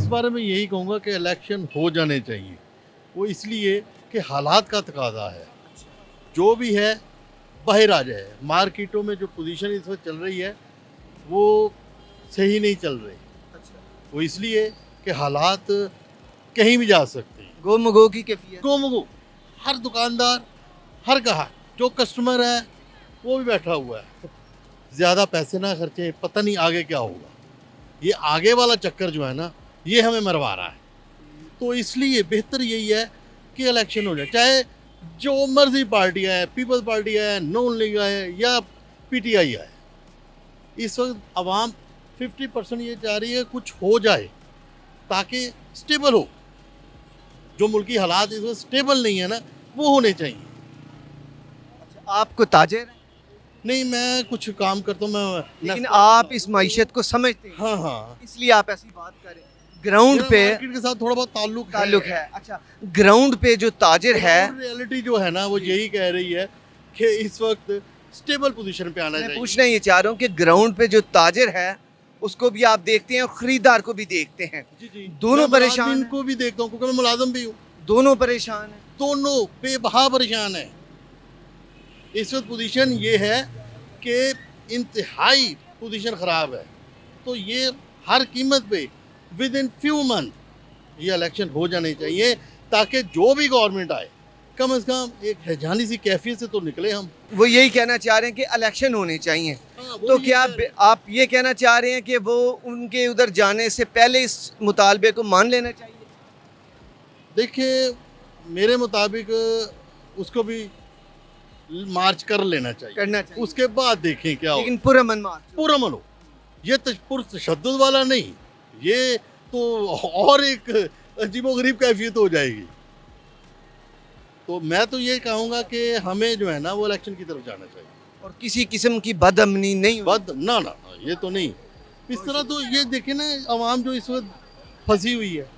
बारे में यही कहूँगा कि इलेक्शन हो जाने चाहिए। वो इसलिए कि हालात का तकाजा है, जो भी है बाहर आ जाए। मार्केटों में जो पोजीशन इस वक्त चल रही है वो सही नहीं चल रही। वो इसलिए कि हालात कहीं भी जा सकते हैं। गो की कैफियत। गोमगो हर दुकानदार, हर कहा जो कस्टमर है वो भी बैठा हुआ है। ज़्यादा पैसे ना खर्चे, पता नहीं आगे क्या होगा। ये आगे वाला चक्कर जो है ना, ये हमें मरवा रहा है। तो इसलिए बेहतर यही है कि इलेक्शन हो जाए, चाहे जो मर्जी पार्टी आए, पीपल्स पार्टी आए, नून लीग आए या पीटीआई आए। इस वक्त आवाम 50% ये चाह रही है कुछ हो जाए ताकि स्टेबल हो। जो मुल्की हालात इस वक्त स्टेबल नहीं है ना, वो होने चाहिए। आपको ताजिर है, नहीं, मैं कुछ काम करता हूँ, मैं लेकिन आप इस माइशत को समझते हैं, हाँ हाँ, इसलिए आप ऐसी बात करें। ग्राउंड मेरा पे मार्केट के साथ थोड़ा बहुत ताल्लुक है। अच्छा, ग्राउंड पे जो ताजिर है, रियलिटी जो है ना वो यही कह रही है कि इस वक्त स्टेबल पोजीशन पे आना मैं चाहिए। पूछना ये चाह रहा हूँ कि ग्राउंड पे जो ताजिर है उसको भी आप देखते हैं और खरीदार को भी देखते हैं, जी जी, दोनों मैं परेशान मुलाजिम हैं। को भी देखता हूँ क्योंकि मैं मुलाजिम भी हूँ। दोनों परेशान हैं। दोनों बेबहा परेशान है। इस वक्त पोजीशन ये है कि इंतहाई पोजीशन ख़राब है। तो ये हर कीमत पे विद इन फ्यू मंथ ये इलेक्शन हो जाने चाहिए ताकि जो भी गवर्नमेंट आए कम से कम एक हैजानी सी कैफियत से तो निकले हम। वो यही कहना चाह रहे हैं कि इलेक्शन होने चाहिए। हाँ, वो तो भी क्या कह रहे हैं। आप ये कहना चाह रहे हैं कि वो उनके उधर जाने से पहले इस मुतालबे को मान लेना चाहिए? देखिए, मेरे मुताबिक उसको भी मार्च कर लेना चाहिए, करना चाहिए। उसके बाद देखें क्या हो। लेकिन पुरअमन मार्च हो। पुरअमन हो, ये पुरतशद्दुद वाला नहीं, ये तो और एक अजीबोगरीब कैफियत हो जाएगी। तो मैं तो ये कहूँगा कि हमें जो है ना वो इलेक्शन की तरफ जाना चाहिए। और किसी किस्म की बदअमनी नहीं हो। बद ना ना, ये तो नहीं। इस तरह तो ये देखे ना, आवाम जो इस वक्त फंसी हुई है,